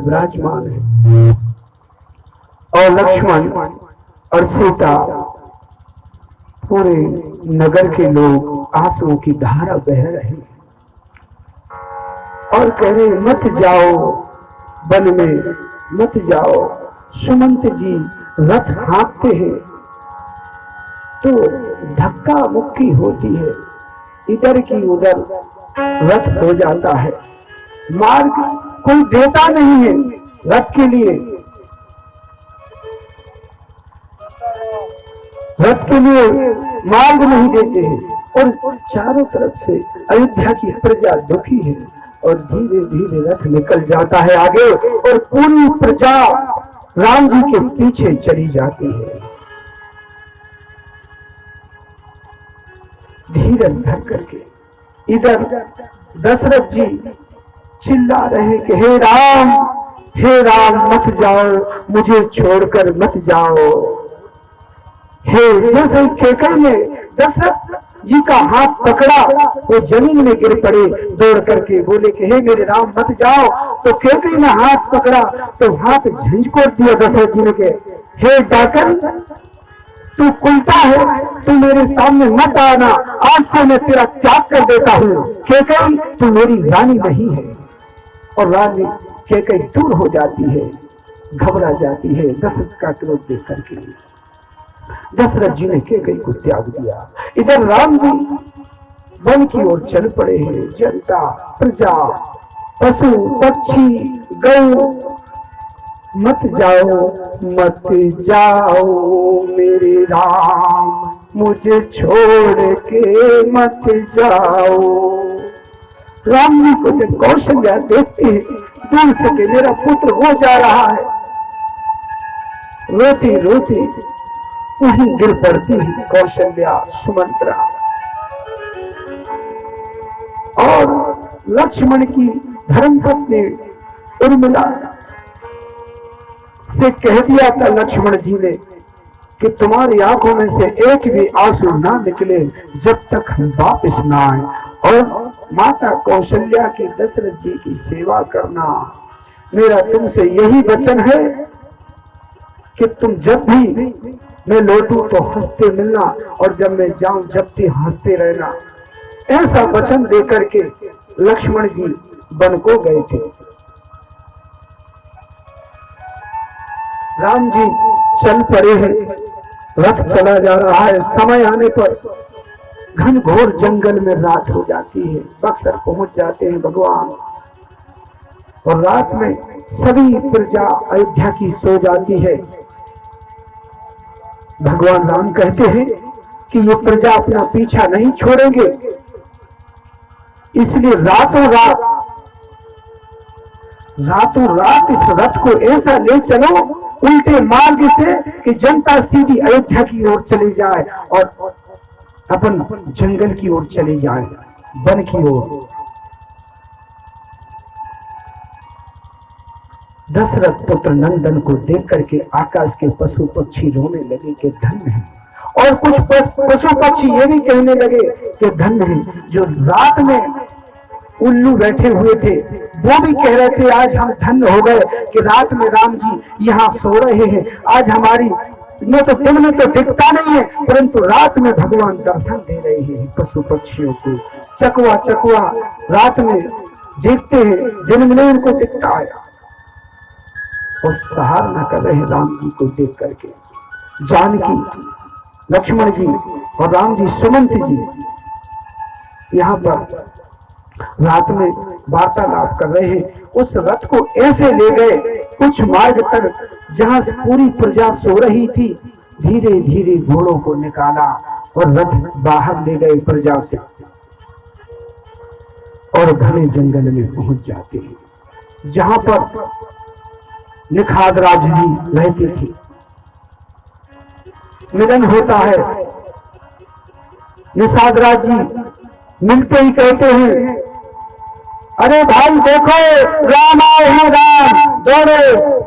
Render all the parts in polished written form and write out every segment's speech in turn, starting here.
विराजमान है और लक्ष्मण और सीता, पूरे नगर के लोग आंसुओं की धारा बह रहे और कह रहे मत जाओ वन में, मत जाओ। सुमंत जी रथ हाँकते हैं तो धक्का मुक्की होती है, इधर की उधर रथ हो जाता है। मार्ग कोई देता नहीं है रथ के लिए, रथ के लिए मार्ग नहीं देते हैं। और चारों तरफ से अयोध्या की प्रजा दुखी है और धीरे धीरे रथ निकल जाता है आगे और पूरी प्रजा राम जी के पीछे चली जाती है। धीरज धर करके इधर दशरथ जी चिल्ला रहे कि हे राम मत जाओ, मुझे छोड़कर मत जाओ। हे जैसे केकई ने दशरथ जी का हाथ पकड़ा, वो जमीन में गिर पड़े, दौड़ करके बोले कि हे मेरे राम मत जाओ। तो केकई ने हाथ पकड़ा तो हाथ झंझकोड़ दिया दशरथ जी ने के, हे डाकन तू कुलता है, तू मेरे सामने मत आना, आज से मैं तेरा त्याग कर देता हूँ। केकई तू मेरी रानी नहीं है। और रानी केकई दूर हो जाती है, घबरा जाती है दशरथ का क्रोध देख करके। दशरथ जी ने केकई को त्याग दिया। इधर राम जी वन की ओर चल पड़े हैं। जनता प्रजा पशु पक्षी गौ, मत जाओ मेरे राम, मुझे छोड़ के मत जाओ। राम जी को जब कौशल्या देखते हैं दूर से कि मेरा पुत्र हो जा रहा है, रोती रोती वहीं गिर पड़ती है कौशल्या सुमंत्रा। और लक्ष्मण की धर्मपत्नी उर्मिला से कह दिया था लक्ष्मण जी ने कि तुम्हारी आंखों में से एक भी आंसू ना निकले जब तक हम वापिस ना आए। और माता कौशल्या की दशरथ जी की सेवा करना, मेरा तुमसे यही वचन है कि तुम जब भी मैं लौटूं तो हंसते मिलना और जब मैं जाऊं जब भी हंसते रहना। ऐसा वचन देकर के लक्ष्मण जी वन को गए थे। राम जी चल पड़े हैं, रथ चला जा रहा है। समय आने पर घनघोर जंगल में रात हो जाती है। बक्सर पहुंच जाते हैं भगवान और रात में सभी प्रजा अयोध्या की सो जाती है। भगवान राम कहते हैं कि ये प्रजा अपना पीछा नहीं छोड़ेंगे, इसलिए रातों रात इस रथ को ऐसा ले चलो उल्टे मार्ग से कि जनता सीधी अयोध्या की ओर चली जाए और अपन जंगल की ओर चले जाए, वन की ओर। दशरथ पुत्र नंदन को देख करके आकाश के पशु पक्षी रोने लगे कि धन्य है, और कुछ पशु पक्षी ये भी कहने लगे कि धन्य है। जो रात में उल्लू बैठे हुए थे वो भी कह रहे थे आज हम धन्य हो गए कि रात में राम जी यहाँ सो रहे हैं। आज हमारी न तो दिन में तो दिखता नहीं है, परंतु रात में भगवान दर्शन दे रहे हैं पशु पक्षियों को। चकवा चकवा रात में देखते हैं, दिन में नहीं उनको दिखता है। और सराहना कर रहे हैं राम जी को देख करके। जानकी, लक्ष्मण जी और राम जी, सुमंत जी यहाँ पर रात में वार्तालाप कर रहे हैं। उस रथ को ऐसे ले गए कुछ मार्ग तक जहां से पूरी प्रजा सो रही थी। धीरे धीरे घोड़ों को निकाला और रथ बाहर ले गए प्रजा से और घने जंगल में पहुंच जाते हैं जहां पर निखाद राज जी रहती थी। मिलन होता है। निषाद राज जी मिलते ही कहते हैं अरे भाई देखो राम आए हैं, राम दौड़े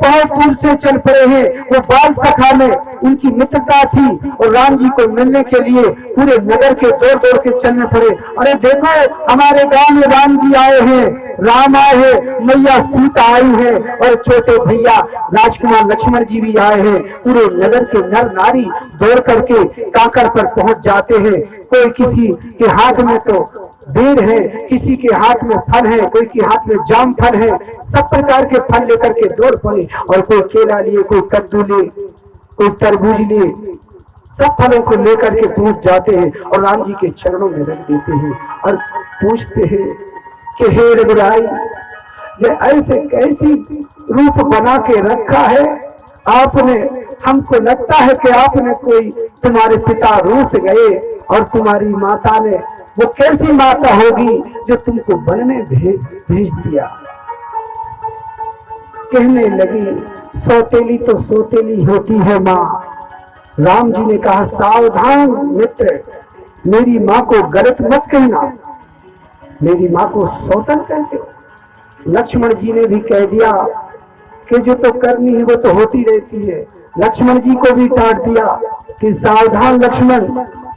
बहुत दूर से चल पड़े हैं। वो बाल सखा में उनकी मित्रता थी और राम जी को मिलने के लिए पूरे नगर के दौड़ दौड़ के चलने पड़े। अरे देखो हमारे गांव में राम जी आए हैं, राम आए हैं, मैया सीता आई है और छोटे भैया राजकुमार लक्ष्मण जी भी आए हैं। पूरे नगर के नर नारी दौड़ करके कांकड़ पर पहुंच जाते हैं। कोई किसी के हाथ में तो बेर है, किसी के हाथ में फल है, कोई के हाथ में जाम फल है। सब प्रकार के फल लेकर के दौड़ पड़े और कोई केला लिए, कोई कद्दू लिए, कोई तरबूज लिए। सब फलों को लेकर के पहुंच जाते हैं और राम जी के चरणों में रख देते हैं और पूछते हैं कि हे रघुराई, ये ऐसे कैसी रूप बना के रखा है आपने? हमको लगता है कि आपने कोई, तुम्हारे पिता रूस गए और तुम्हारी माता ने, वो कैसी माता होगी जो तुमको वन में भेज दिया। कहने लगी, सौतेली तो सौतेली होती है माँ। राम जी ने कहा, सावधान मित्र, मेरी माँ को गलत मत कहना, मेरी माँ को सौतन कहते हो। लक्ष्मण जी ने भी कह दिया कि जो तो करनी है वो तो होती रहती है। लक्ष्मण जी को भी डांट दिया कि सावधान लक्ष्मण,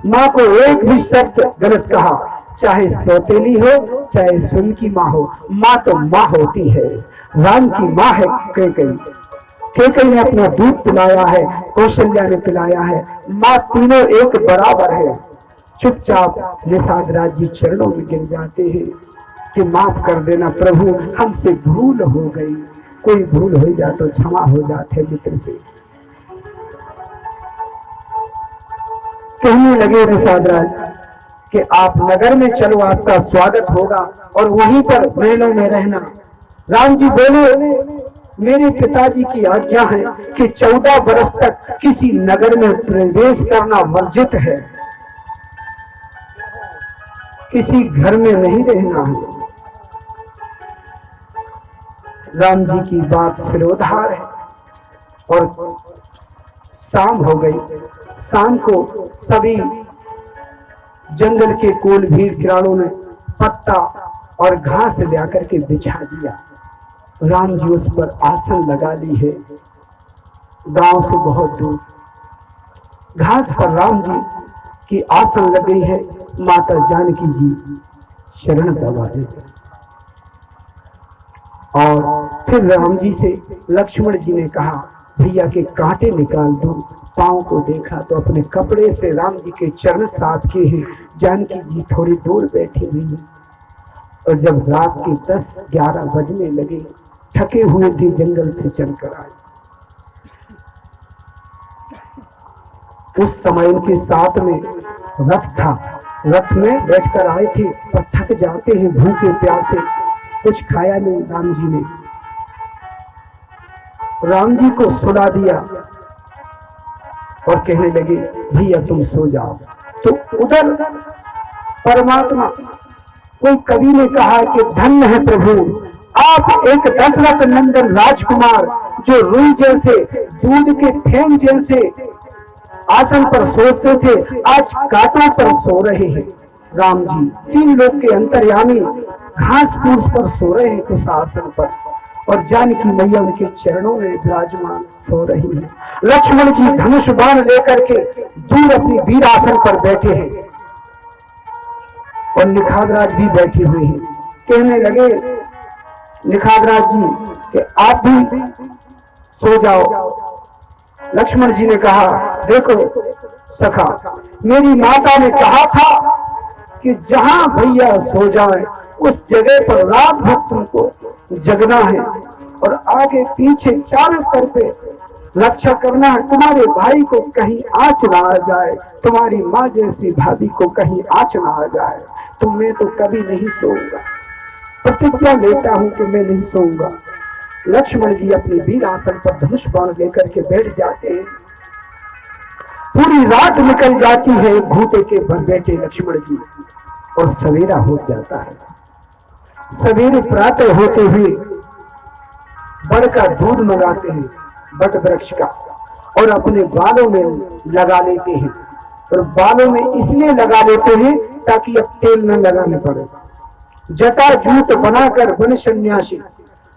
माँ को एक भी शब्द गलत कहा, चाहे सौतेली हो चाहे सुन की माँ हो, माँ तो माँ होती है। राम की माँ है कैकेयी। कैकेयी ने अपना दूध पिलाया है, कौशल्या ने पिलाया है, माँ तीनों एक बराबर है। चुपचाप निषाद राज जी चरणों में गिर जाते हैं कि माफ कर देना प्रभु, हमसे भूल हो गई। कोई भूल हो जाए तो क्षमा हो जाते मित्र से। कहने लगे निषाद राज कि आप नगर में चलो, आपका स्वागत होगा और वहीं पर महलों में रहना। राम जी बोले, मेरे पिताजी की आज्ञा है कि 14 वर्ष तक किसी नगर में प्रवेश करना वर्जित है, किसी घर में नहीं रहना है। राम जी की बात सिरोधार है और शाम हो गई। शाम को सभी जंगल के कोल भीड़ किराड़ों ने पत्ता और घास ले आकर के बिछा दिया। राम जी उस पर आसन लगा ली है, गांव से बहुत दूर घास पर राम जी की आसन लग गई है। माता जानकी जी शरण दबा दे और फिर राम जी से लक्ष्मण जी ने कहा, भैया के कांटे निकाल दो। पांव को देखा तो अपने कपड़े से राम जी के चरण साफ किए हैं। जानकी जी थोड़ी दूर बैठी हुई है और जब रात के 10-11 बजने लगे, थके हुए थे, जंगल से चलकर आए। उस समय उनके साथ में रथ था, रथ में बैठकर आए थे और थक जाते हैं, भूखे प्यासे, कुछ खाया नहीं। राम जी ने राम जी को सुला दिया और कहने लगे, भैया तुम सो जाओ। तो उधर परमात्मा, कोई कवि ने कहा कि धन्य है प्रभु आप, एक दशरथ नंदन राजकुमार जो रुई जैसे, दूध के फेन जैसे आसन पर सोते थे, आज कांटों पर सो रहे हैं। राम जी 3 लोग के अंतर्यामी घास फूस पर सो रहे हैं उस आसन पर, और जानकी मैया उनके चरणों में विराजमान सो रही है। लक्ष्मण जी धनुष बाण लेकर के दूर अपनी वीर आसन पर बैठे हैं और निखादराज भी बैठे हुए हैं। कहने लगे निखादराज जी कि आप भी सो जाओ। लक्ष्मण जी ने कहा, देखो सखा, मेरी माता ने कहा था कि जहां भैया सो जाए उस जगह पर रात भर तुमको जगना है और आगे पीछे चारों तरफ रक्षा करना है। तुम्हारे भाई को कहीं आंच ना आ जाए, तुम्हारी माँ जैसी भाभी को कहीं आंच ना आ जाए। तो मैं तो कभी नहीं सोऊंगा, प्रतिज्ञा लेता हूं कि मैं नहीं सोऊंगा। लक्ष्मण जी अपनी वीर आसन पर धनुष बाण लेकर के बैठ जाते हैं। पूरी रात निकल जाती है घूटे के भर बैठे लक्ष्मण जी और सवेरा हो जाता है। सवेरे प्रातः होते हुए बड़ का दूध मंगाते हैं, बट वृक्ष का, और अपने बालों में लगा लेते हैं। और बालों में इसलिए लगा लेते हैं ताकि अब तेल न लगाने पड़े। जटा जूट बनाकर वन सन्यासी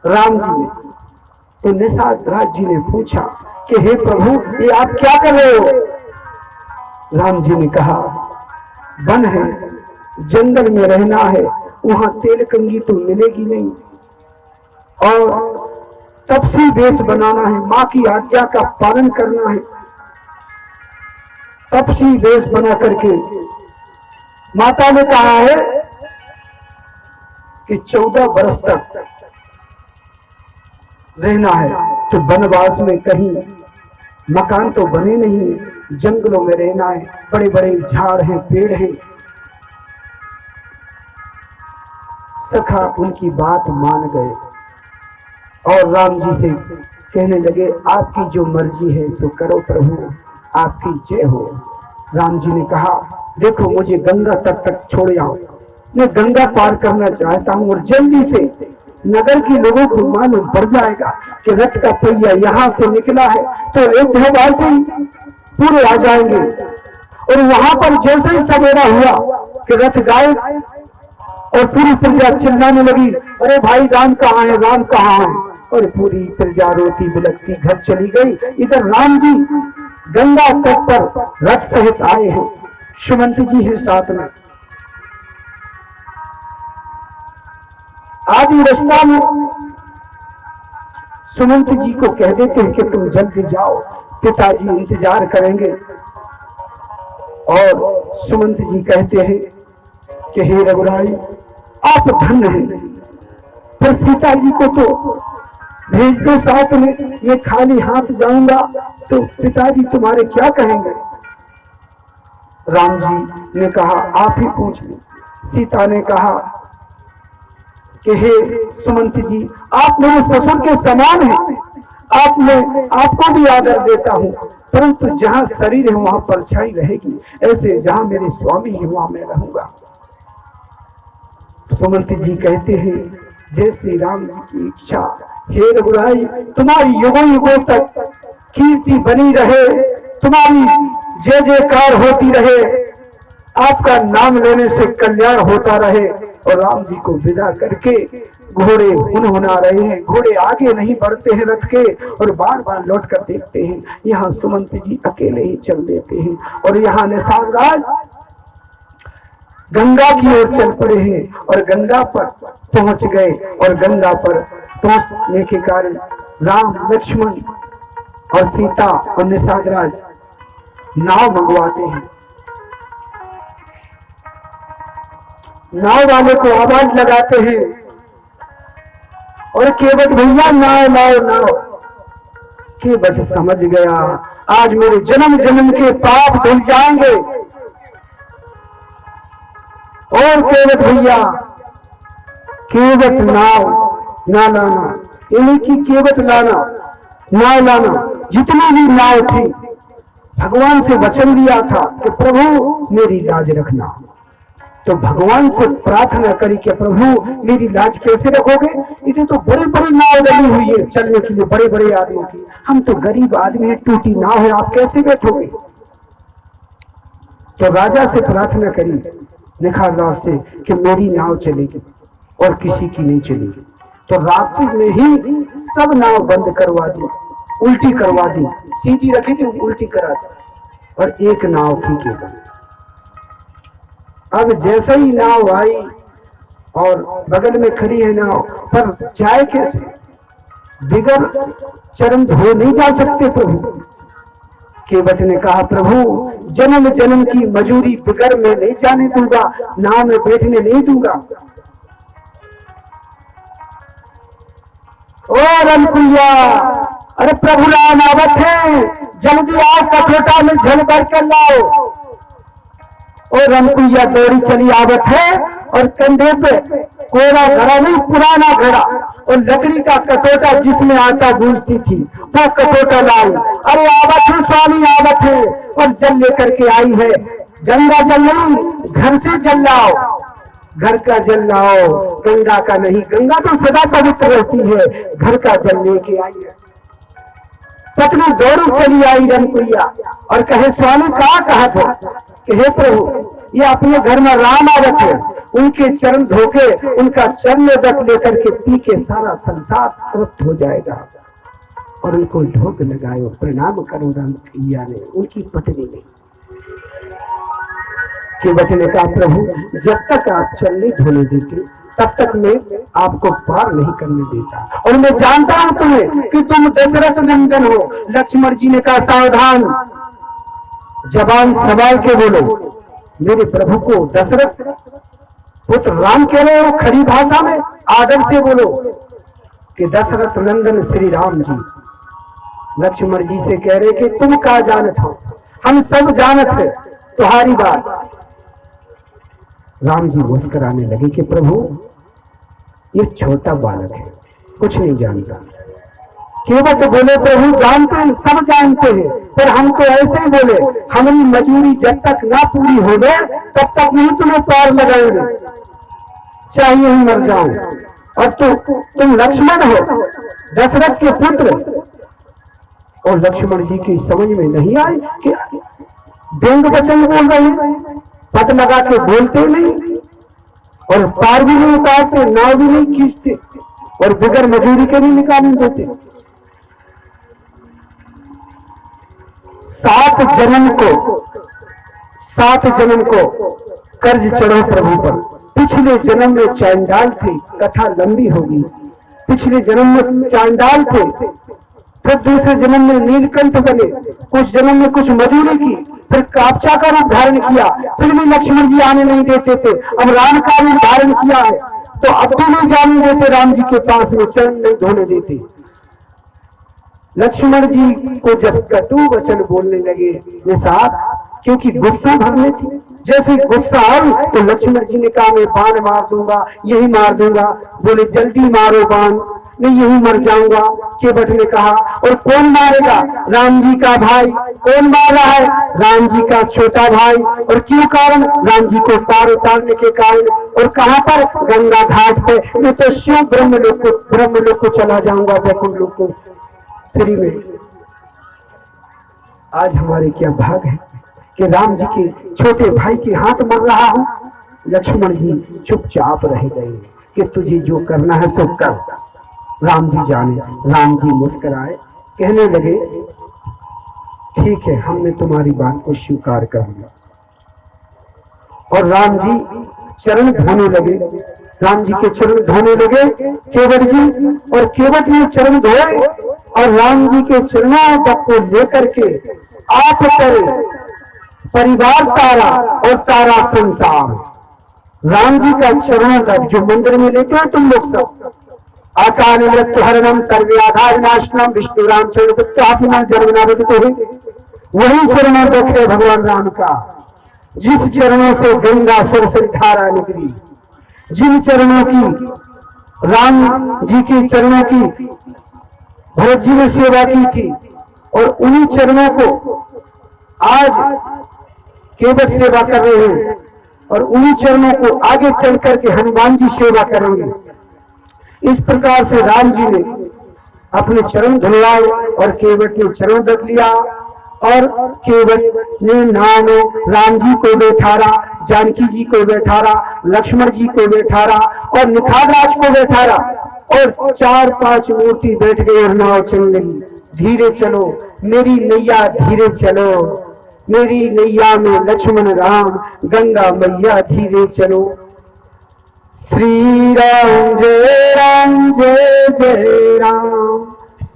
राम जी ने, तो निषाद राज जी ने पूछा कि हे प्रभु ये आप क्या कर रहे हो? राम जी ने कहा, वन है, जंगल में रहना है, वहां तेल कंगी तो मिलेगी नहीं, और तपसी वेश बनाना है, माँ की आज्ञा का पालन करना है। तपसी वेश बना करके माता ने कहा है कि 14 वर्ष तक रहना है, तो वनवास में कहीं मकान तो बने नहीं है, जंगलों में रहना है, बड़े बड़े झाड़ हैं, पेड़ हैं। सखा उनकी बात मान गए और राम जी से कहने लगे, आपकी जो मर्जी है सो करो प्रभु, आपकी जय हो। राम जी ने कहा, देखो मुझे गंगा तट तक छोड़ आओ, मैं गंगा पार करना चाहता हूँ और जल्दी से नगर के लोगों को मालूम पड़ जाएगा कि रथ का पहिया यहाँ से निकला है, तो अयोध्यावासी पूरे आ जाएंगे। और वहां पर जैसे ही सवेरा हुआ कि रथ गायब और पूरी प्रजा चिल्लाने लगी, अरे भाई राम कहाँ है, राम कहाँ है। और पूरी प्रजा रोती बिलखती घर चली गई। इधर राम जी गंगा तट पर रथ सहित आए हैं, सुमंत जी है साथ में। आदि रास्ता में सुमंत जी को कह देते हैं कि तुम जल्दी जाओ, पिताजी इंतजार करेंगे। और सुमंत जी कहते हैं कि हे रघुराई आप धन्य हैं, पर सीता जी को तो भेज दो साथ में, मैं खाली हाथ जाऊंगा तो पिताजी तुम्हारे क्या कहेंगे। राम जी ने कहा, आप ही पूछ लो। सीता ने कहा कि हे सुमंत जी, आप मेरे ससुर के समान हैं, आपको भी आदर देता हूं, परंतु जहां शरीर है वहां परछाई रहेगी, ऐसे जहां मेरे स्वामी है वहां मैं रहूंगा। सुमंत जी कहते हैं, जय श्री राम जी की इच्छा। हे रघुराई तुम्हारी युगों युगों तक कीर्ति बनी रहे, तुम्हारी जय जयकार होती रहे, आपका नाम लेने से कल्याण होता रहे। और राम जी को विदा करके घोड़े हुनहुना रहे हैं, घोड़े आगे नहीं बढ़ते हैं रथ के, और बार बार लौट कर देखते हैं, यहाँ सुमंत जी अकेले ही चल देते हैं। और यहाँ निषाद राज गंगा की ओर चल पड़े हैं और गंगा पर पहुंच गए। और गंगा पर पहुंचने के कारण राम लक्ष्मण और सीता और निषाद राज नाव मंगवाते हैं। नाव वाले को आवाज लगाते हैं और केवट भैया नाव नाव नाव। केवट समझ गया, आज मेरे जन्म जन्म के पाप धुल जाएंगे। और केवट भैया केवट नाव ना लाना, इन्हीं की केवट लाना नाव लाना। जितनी भी नाव थी भगवान से वचन लिया था कि प्रभु मेरी लाज रखना, तो भगवान से प्रार्थना करी कि प्रभु मेरी लाज कैसे रखोगे, इधर तो बड़े बड़े नाव लगी हुई है चलने के लिए, बड़े बड़े आदमी की, हम तो गरीब आदमी है, टूटी नाव है, आप कैसे बैठोगे। तो राजा से प्रार्थना करी निखार राज से कि मेरी नाव चलेगी और किसी की नहीं चलेगी। तो रात्रि में ही सब नाव बंद करवा दी, उल्टी करवा दी, सीधी रखी थी उल्टी करा दी, और एक नाव थी केवल। अब जैसे ही नाव आई और बगल में खड़ी है नाव, पर जाए कैसे, बिगर चरण धोए नहीं जा सकते प्रभु। केवट ने कहा, प्रभु जन्म जन्म की मजूरी बिगर मैं नहीं जाने दूंगा, नाव में बैठने नहीं दूंगा। ओ रनकुइया, अरे प्रभु राम आवत है, जल्दी आओ, कठोटा में झल भर कर लाओ। और रनकुइया दौड़ी चली आवत है और कंधे पे कोरा घड़ा नहीं, पुराना घड़ा और लकड़ी का कटोटा जिसमें आटा गूंजती थी वो कटोटा लाई। अरे आवत है स्वामी, आवत है, और जल लेकर के आई है। गंगा जल नहीं, घर से जल लाओ, घर का जल लाओ, गंगा का नहीं, गंगा तो सदा पवित्र रहती है, घर का जल लेके आई है। पत्नी दौड़ी चली आई रनकुइया और कहे, स्वामी कहा था कि हे प्रभु ये अपने घर में राम आवत है, उनके चरण धोके उनका चरण रख लेकर के पी के सारा संसार तृप्त हो जाएगा। और उनको ढोक लगायो, प्रणाम करो रनकुइया ने, उनकी पत्नी ने। केवट ने कहा, प्रभु जब तक आप चलने धोने देते तब तक मैं आपको पार नहीं करने देता, और मैं जानता हूं तुम्हें कि तुम दशरथ नंदन हो। लक्ष्मण जी ने कहा, सावधान, जबान संभाल के बोलो, मेरे प्रभु को दशरथ पुत्र राम कह रहे हो, खड़ी भाषा में आदर से बोलो कि दशरथ नंदन श्री राम जी। लक्ष्मण जी से कह रहे कि तुम क्या जानत हो, हम सब जानत है तुम्हारी बात। राम जी मुस्कुराने लगे कि प्रभु ये छोटा बालक है, कुछ नहीं जानता। केवट बोले प्रभु जानते हैं, सब जानते हैं, पर हम तो ऐसे ही बोले हमारी मजूरी जब तक ना पूरी हो गए तब तक नहीं तुम्हें पार लगाएंगे, चाहिए ही मर जाऊं। और तुम लक्ष्मण हो, दशरथ के पुत्र। और लक्ष्मण जी की समझ में नहीं आई कि व्यंग वचन बोल रहे हैं, पद लगा के बोलते नहीं और पार भी नहीं उतारते, नाव भी नहीं खींचते और बिगर मजूरी के नहीं निकालने देते। 7 जन्म को कर्ज चढ़ो प्रभु पर। पिछले जन्म में चांडाल थे, कथा लंबी होगी। पिछले जन्म में चांडाल थे, फिर दूसरे जन्म में नीलकंठ बने, कुछ जन्म में कुछ मजूरी की, फिर कापचा का रूप धारण किया, फिर भी लक्ष्मण जी आने नहीं देते थे। अब राम का रूप धारण किया है तो अब भी नहीं जाने देते, राम जी के पास में चरण नहीं धोने देते। लक्ष्मण जी को जब कटु वचन बोलने लगे निषाद, क्योंकि गुस्सा भरने थी, जैसे गुस्सा आई तो लक्ष्मण जी ने कहा मैं बाण मार दूंगा, यही मार दूंगा। बोले जल्दी मारो बाण, मैं यही मर जाऊंगा। केवट ने कहा और कौन मारेगा? राम जी का भाई। कौन मार रहा है? राम जी का छोटा भाई। और क्यों कारण? राम जी को पार उतारने के कारण। और कहां पर? गंगा घाट पे। मैं तो शिव ब्रह्मलोक को चला जाऊंगा, वैकुंठ लोक को फ्री में। आज हमारे क्या भाग है कि राम जी के छोटे भाई के हाथ मर रहा हूं। लक्ष्मण जी चुपचाप रह गए कि तुझे जो करना है सो कर, राम जी जाने। राम जी मुस्कुराए, कहने लगे ठीक है, हमने तुम्हारी बात को स्वीकार कर लिया। और राम जी चरण धोने लगे, राम जी के चरण धोने लगे केवट जी। और केवट ने चरण धोए और राम जी के चरणों तक को लेकर के आप करे परिवार तारा और तारा संसार। राम जी का चरणों तक जो मंदिर में लेते हो तुम लोग सब, आकाल मृत्यु हरणम सर्वे आधार नाशनम विष्णु राम चरण जन्मनावत है, वही चरणों तक है भगवान राम का। जिस चरणों से गंगा सरस्वती धारा निकली, जिन चरणों की राम जी के चरणों की भरत जी ने सेवा की थी, और उन्हीं चरणों को आज केवट सेवा कर रहे हैं, और उन्हीं चरणों को आगे चल करके हनुमान जी सेवा करेंगे। इस प्रकार से राम जी ने अपने चरण धुलवाए और केवट ने चरण दक लिया। और केवट ने नाव में राम जी को बैठारा, जानकी जी को बैठारा, लक्ष्मण जी को बैठारा और निखादराज को बैठारा। और 4-5 मूर्ति बैठ गए और नाव चल गई। धीरे चलो मेरी नैया, धीरे चलो मेरी नैया में लक्ष्मण राम, गंगा मैया धीरे चलो। श्री राम जय राम जय जय राम,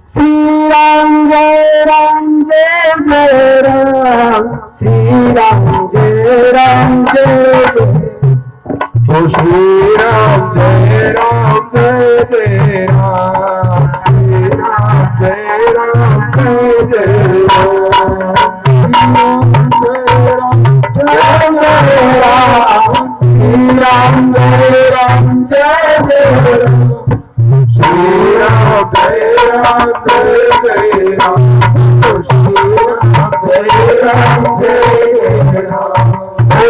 श्री राम जय जय राम, श्री राम जय जय। ओ श्री राम जय जय राम, श्री राम जय जय राम, श्री राम जय जय राम, श्री राम जय जय राम, श्री राम जय जय राम, श्री राम जय जय राम, श्री राम जय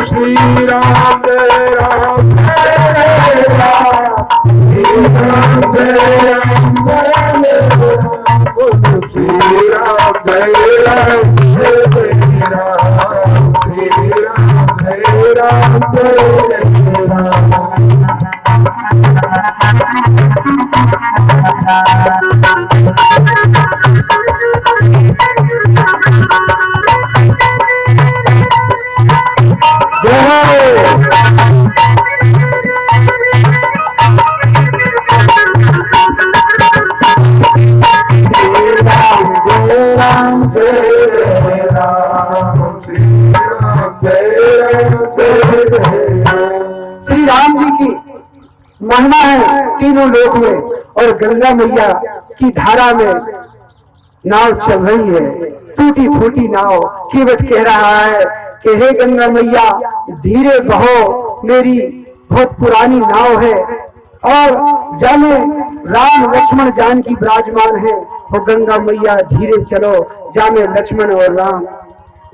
श्री राम जय राम जय राम, श्री राम जय राम जय राम। श्री राम जी की महिमा है तीनों लोक में, और गंगा मैया की धारा में नाव चल रही है। टूटी फूटी नाव केवट कह रहा है कि हे गंगा मैया धीरे बहो, मेरी बहुत पुरानी नाव है और जाने राम लक्ष्मण जानकी विराजमान है, वो गंगा मैया धीरे चलो, जाने लक्ष्मण और राम।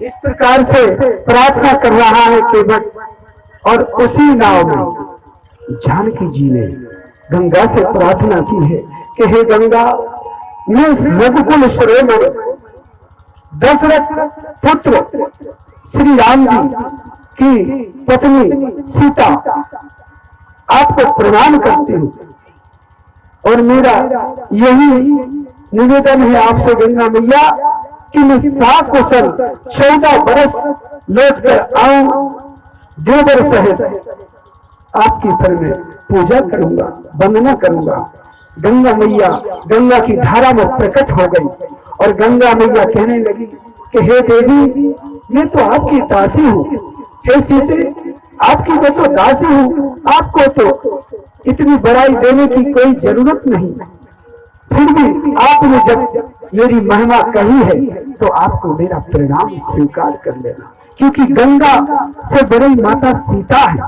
इस प्रकार से प्रार्थना कर रहा है केवट। और उसी नाव में जानकी जी ने गंगा से प्रार्थना की है कि हे गंगा, मैं रघुकुल शिरोमणि दशरथ पुत्र श्री राम जी की पत्नी सीता आपको प्रणाम करती हूँ, और मेरा यही निवेदन है आपसे गंगा मैया कि मैं सकुशल 14 बरस लौट कर आऊं, देवर सहित आपकी पर में पूजा करूंगा, वंदना करूंगा। गंगा मैया गंगा की धारा में प्रकट हो गई और गंगा मैया कहने लगी कि हे देवी, मैं तो आपकी दासी हूँ, हे सीते आपकी मैं तो दासी हूँ, आपको तो इतनी बड़ाई देने की कोई जरूरत नहीं, फिर भी आपने जब मेरी महिमा कही है तो आपको मेरा प्रणाम स्वीकार कर लेना, क्योंकि गंगा से बड़ी माता सीता है,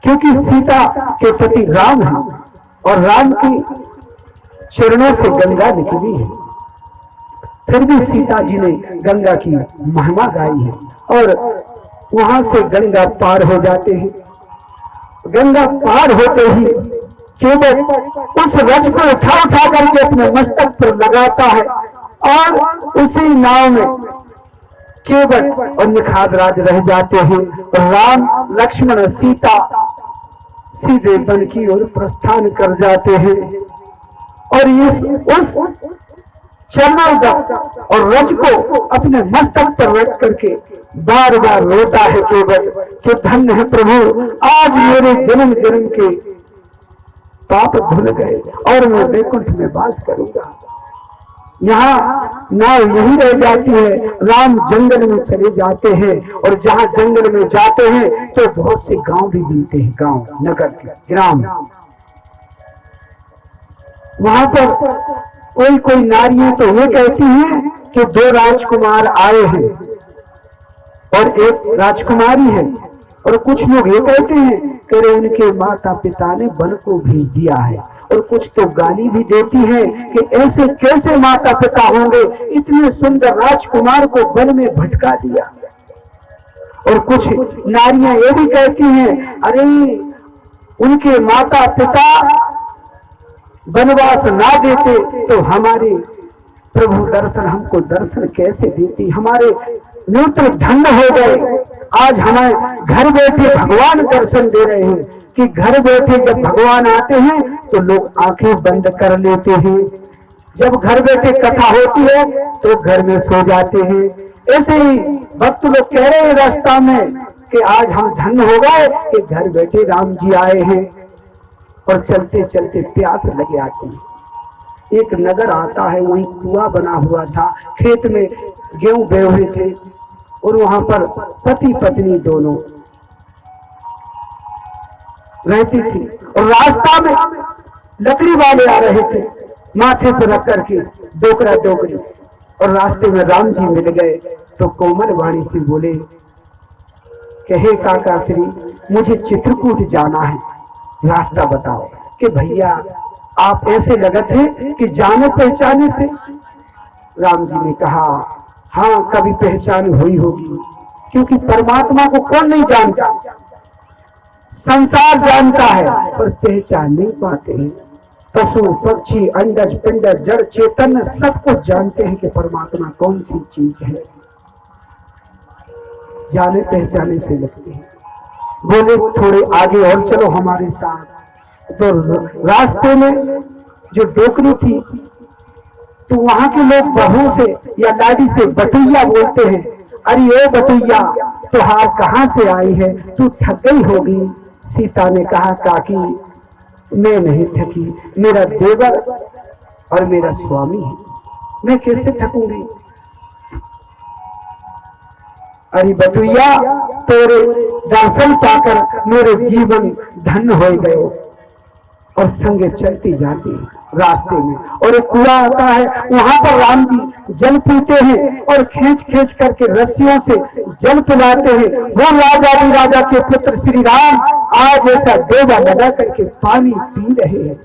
क्योंकि सीता के पति राम है और राम की चरणों से गंगा निकली है। फिर भी सीता जी ने गंगा की महिमा गाई है और वहां से गंगा पार हो जाते हैं। गंगा पार होते ही केवल उस रज को उठा उठा करके अपने मस्तक पर लगाता है और उसी नाव में केवल और निखादराज रह जाते हैं और राम लक्ष्मण सीता सीधे वन की ओर प्रस्थान कर जाते हैं। और उस चरणों और रज को अपने मस्तक पर रख करके बार बार रोता है केवल कि धन्य है प्रभु, आज मेरे जन्म जन्म के पाप धुल गए और मैं वैकुंठ में वास करूंगा। यहाँ नाव यही रह जाती है, राम जंगल में चले जाते हैं और जहाँ जंगल में जाते हैं तो बहुत से गांव भी मिलते हैं, गांव नगर के ग्राम। वहां पर कोई कोई नारियां तो ये कहती हैं कि 2 राजकुमार आए हैं और एक राजकुमारी है, और कुछ लोग ये कहते हैं कि उनके माता पिता ने वन को भेज दिया है, और कुछ तो गाली भी देती हैं कि ऐसे कैसे माता पिता होंगे, इतने सुंदर राजकुमार को वन में भटका दिया। और कुछ नारियां ये भी कहती हैं अरे उनके माता पिता वनवास ना देते तो हमारे प्रभु दर्शन हमको दर्शन कैसे देती, हमारे नेत्र धन्य हो गए। आज हमें घर बैठे भगवान दर्शन दे रहे हैं कि घर बैठे जब भगवान आते हैं तो लोग आंखें बंद कर लेते हैं, जब घर बैठे कथा होती है तो घर में सो जाते हैं। ऐसे ही भक्त लोग कह रहे हैं रास्ता में कि आज हम धन्य हो गए कि घर बैठे राम जी आए हैं, और चलते चलते प्यास लगे आती है। एक नगर आता है, वहीं कुआं बना हुआ था, खेत में गेहूं बे हुए थे और वहां पर पति पत्नी दोनों रहती थी। और रास्ता में लकड़ी वाले आ रहे थे, माथे पर रख करके डोकरा डोकरी, और रास्ते में राम जी मिल गए तो कोमल वाणी से बोले कि हे काका श्री, मुझे चित्रकूट जाना है, रास्ता बताओ। कि भैया आप ऐसे लगत हैं कि जाने पहचाने से। राम जी ने कहा हाँ, कभी पहचान हुई होगी, क्योंकि परमात्मा को कौन नहीं जानता, संसार जानता है पर पहचान नहीं पाते हैं। पशु पक्षी अंडज पिंडज जड़ चेतन सब कुछ जानते हैं कि परमात्मा कौन सी चीज है, जाने पहचाने से लगते हैं। बोले थोड़े आगे और चलो हमारे साथ। तो रास्ते में जो डोकरी थी तो वहां के लोग बहू से या लाडी से बटुइया बोलते हैं, अरे ओ बटुइया तुहार कहाँ से आई है, तू थक गई होगी। सीता ने कहा काकी मैं नहीं थकी, मेरा देवर और मेरा स्वामी है, मैं कैसे थकूंगी। अरे बटुइया तेरे दर्शन पाकर मेरे जीवन धन्य हो गए। और संगे चलती जाती रास्ते में, और एक कुआं आता है, वहां पर राम जी जल पीते हैं और खींच खींच करके रस्सियों से जल पिलाते हैं। वो राजा के पुत्र श्री राम आज ऐसा डोबा लगा करके पानी पी रहे हैं,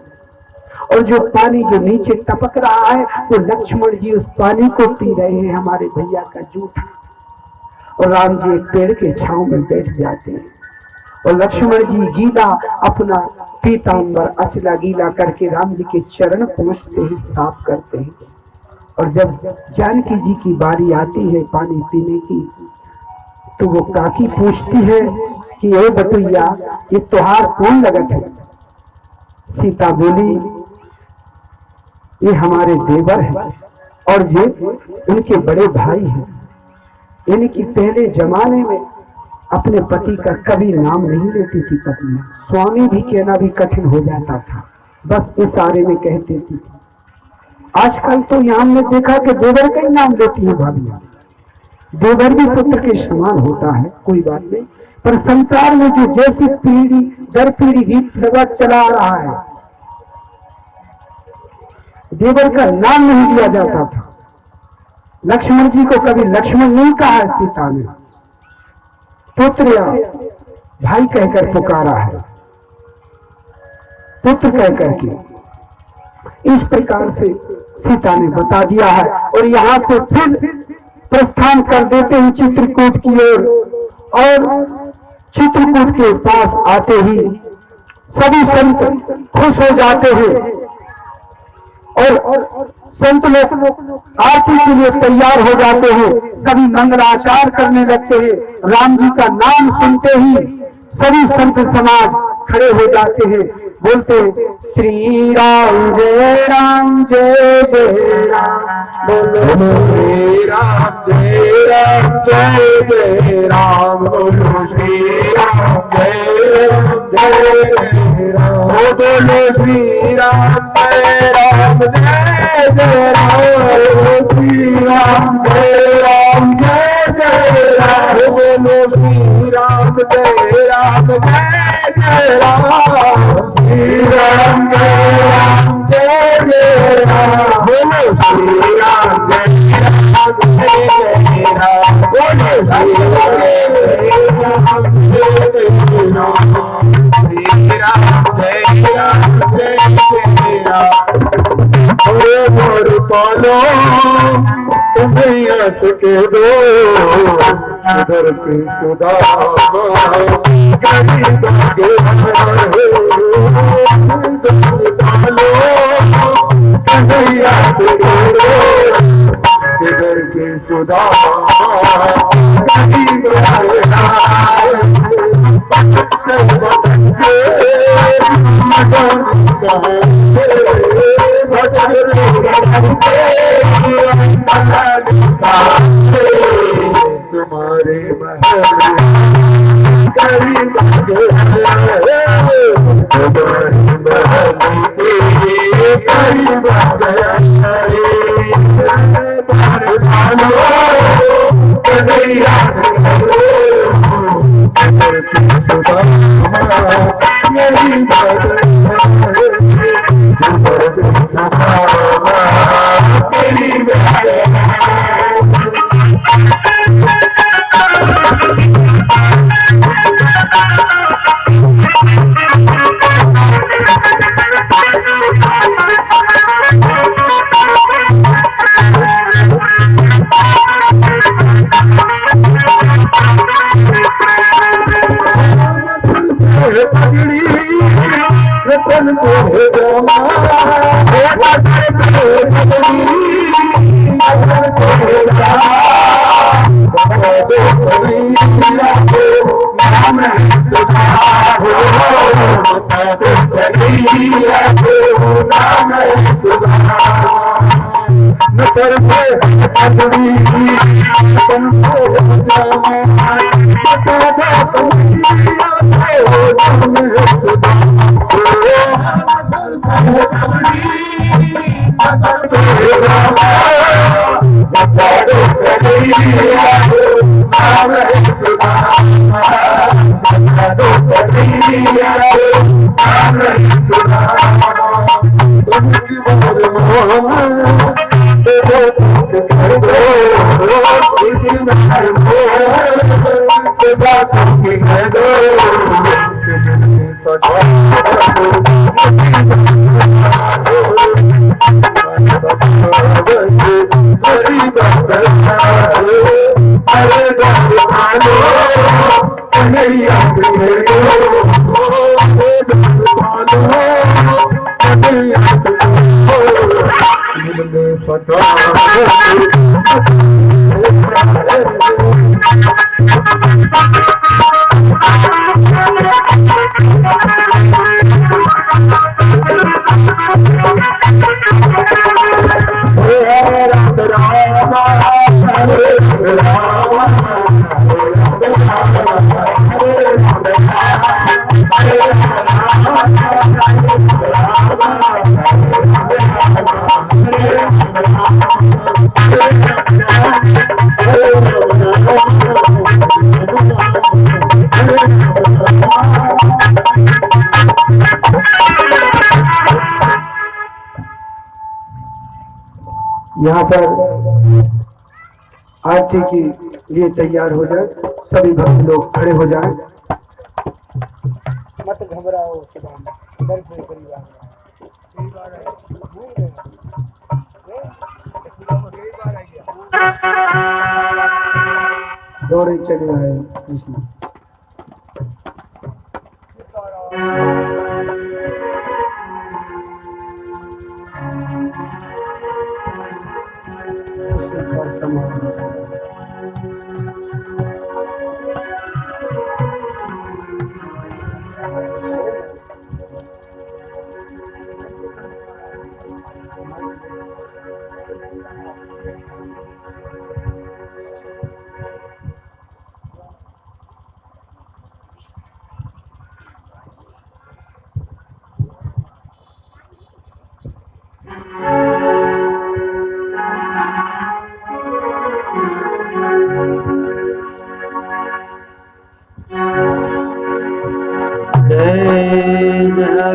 और जो पानी जो नीचे टपक रहा है वो लक्ष्मण जी उस पानी को पी रहे हैं, हमारे भैया का जूठा। और राम जी एक पेड़ के छांव में बैठ जाते हैं, और लक्ष्मण जी गीला अपना पीतांबर अचला गीला करके राम जी के चरण पहुंचते हैं, साफ करते हैं। और जब जानकी जी की बारी आती है पानी पीने की, तो वो काकी पूछती है कि ए बटुइया, ये त्योहार कौन लगत है? सीता बोली, ये हमारे देवर हैं और ये उनके बड़े भाई हैं। यानी कि पहले जमाने में अपने पति का कभी नाम नहीं लेती थी पत्नी, स्वामी भी कहना भी कठिन हो जाता था, बस इशारे में कह देती थी। आजकल तो यहाँ हमने देखा कि देवर का ही नाम लेती है भाभियां। देवर भी पुत्र के समान होता है, कोई बात नहीं, पर संसार में जो जैसी पीढ़ी दर पीढ़ी रीत रिवाज चला आ रहा है, देवर का नाम नहीं लिया जाता था। लक्ष्मण जी को कभी लक्ष्मण नहीं कहा सीता ने, पुत्र या भाई कहकर पुकारा है, पुत्र कहकर के। इस प्रकार से सीता ने बता दिया है। और यहां से फिर प्रस्थान कर देते हैं चित्रकूट की ओर, और चित्रकूट के पास आते ही सभी संत खुश हो जाते हैं, और संत लोग आरती के लिए तैयार हो जाते हैं, सभी मंगलाचार करने लगते हैं। राम जी का नाम सुनते ही सभी संत समाज खड़े हो जाते हैं, बोलते श्री राम जय राम जय जय राम, बोलो श्री राम जय राम जय जय राम, बोलो श्री राम जय राम जय जय राम, बोलो श्री राम जय राम जय जय राम, श्री राम जय राम जय जय राम, बोलो श्री राम जय राम जय जय राम, श्री राम जय राम जय जय राम, बोलो श्री राम जय राम जय जय राम, बोलो श्री राम जय जय राम, श्री राम जय राम जय जय राम। मोर पालो तुम्हें यश के दो, उधर के सुदामा गरीब के पालो तुम्हें यश के दो, इधर के सुदामा गरीब तुम्हारे महल गरीब यहाँ पर आरती के लिए तैयार हो जाए, सभी भक्त लोग खड़े हो जाएं। मत घबराओ, डर से करीब आ दौड़े चले आए कृष्ण।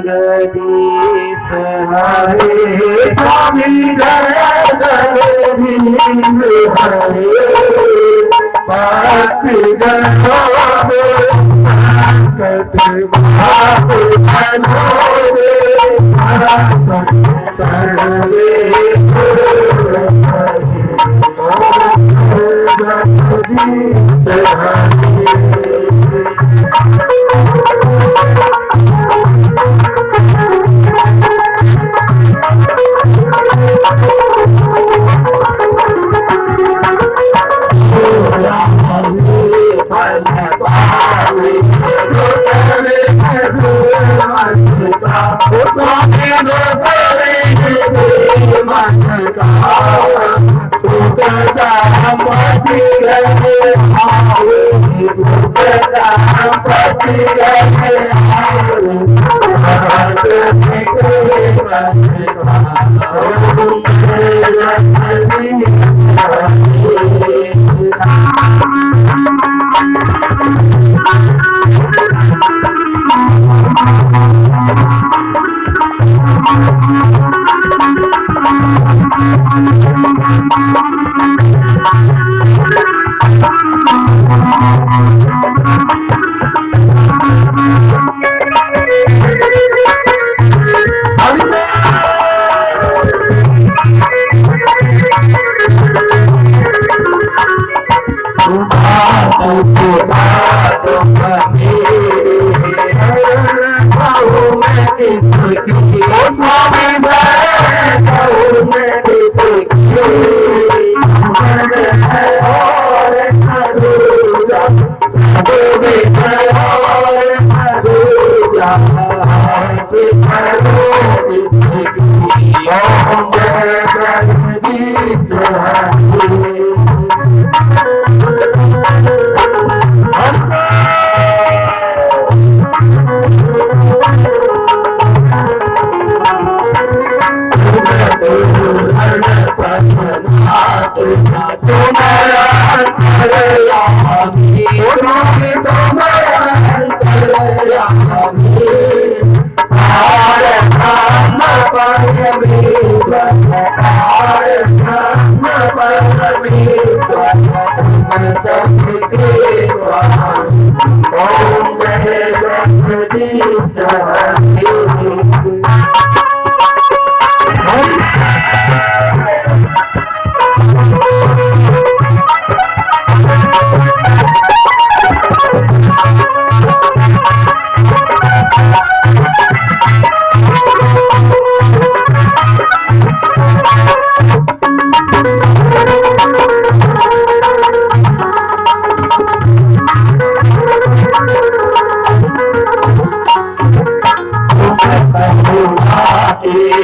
जगदीश हरे स्वामी जय जगदीश हरे भक्ति जनों संकट भाव जनों सर्वे जगदीश हरे। Bye. Bye.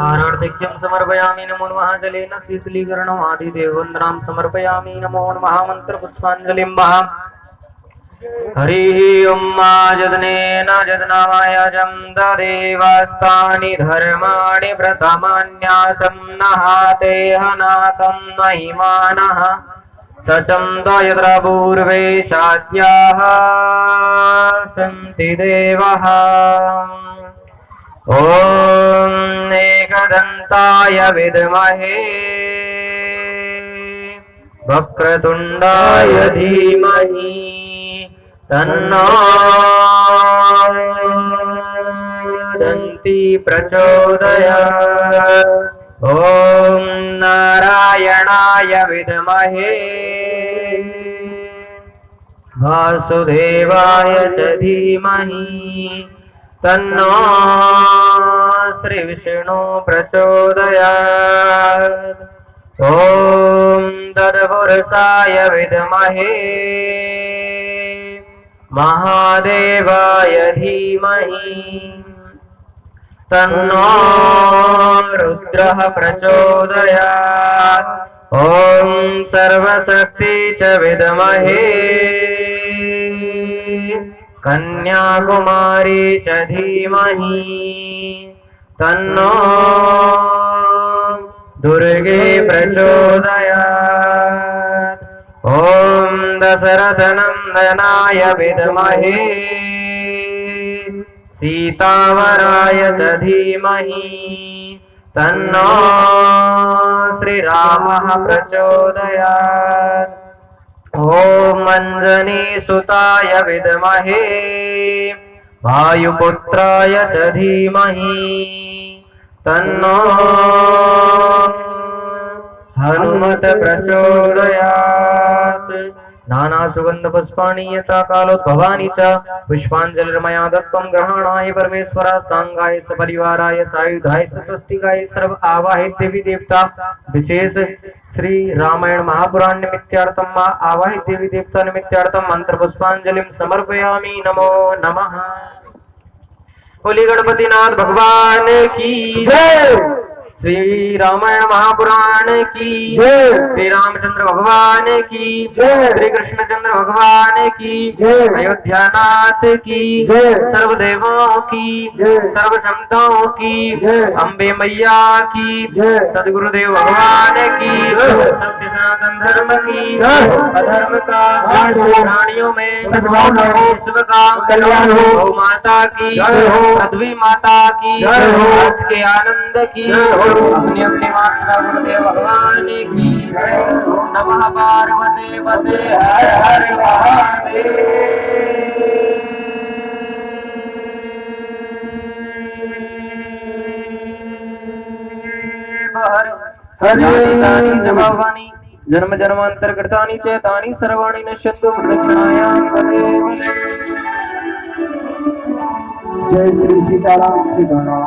आरर्धिक्यं समर्पयामि नमो नमः जलेन शीतलीकरणम् आदिदेववन्दनां समर्पयामि नमो नमः मन्त्रपुष्पाञ्जलिं महा हरिः ओं जदनेन जदनामायजं ददेवास्तानि धर्माणि व्रतमान्यासं नहाते हनातं महिमानः सचं यत्र पूर्वे साध्याः सन्ति देवः ॐ एकदन्ताय विद्महे वक्रतुण्डाय धीमहि तन्नो दन्ति प्रचोदयात् ॐ नारायणाय विद्महे वासुदेवाय च धीमहि तन्नो श्रीविष्णु प्रचोदयात् ॐ तत्पुरुषाय विद्महे महादेवाय धीमहि तन्नो रुद्रः प्रचोदयात् ॐ सर्वशक्ति च विद्महे कन्याकुमारी च धीमहि तन्नो दुर्गे प्रचोदयात् ॐ दशरथनन्दनाय विद्महे सीतावराय च धीमहि तन्नो श्रीरामः प्रचोदयात् ॐ अञ्जनीसुताय विद्महे वायुपुत्राय च धीमहि तन्नो हनुमत प्रचोदयात् नाना सुगंध पुष्पाणि यथा कालोद्भवानि च पुष्पाञ्जलिर्मया दत्तं ग्रहणाय परमेश्वरा सांगाय सपरिवाराय सायुधाय सषष्टिकाय सर्व आवाहित देवी देवता विशेष श्री रामायण महापुराण निमित्तार्थं मा आवाहित देवी देवता निमित्तार्थं मंत्र पुष्पांजलिं समर्पयामि नमो नमः। बोली गणपतिनाथ भगवान की जय। श्री रामायण महापुराण की जय। श्री रामचंद्र भगवान की जय। श्री कृष्णचंद्र भगवान की जय। अयोध्यानाथ की जय। सर्वदेवों की जय। सर्व संतों की जय। अम्बे मैया की जय। सदगुरुदेव भगवान की जय। सत्य सनातन धर्म की जय। अधर्म का नाश हो। प्राणियों में सद्भावना हो। विश्व का कल्याण हो। गौ माता की जय हो। पृथ्वी माता की जय हो। आज के आनंद की जय हो। अपने अपने माता गुरुदेव भगवान की जय। नमः पार्वती पते हर हर महादेव। हरि जवानी जन्म जन्मांतर कृतानि च तानि सर्वाणि नश्यन्तु प्रदक्षिणायां पदे पदे। जय श्री सीताराम सीताराम।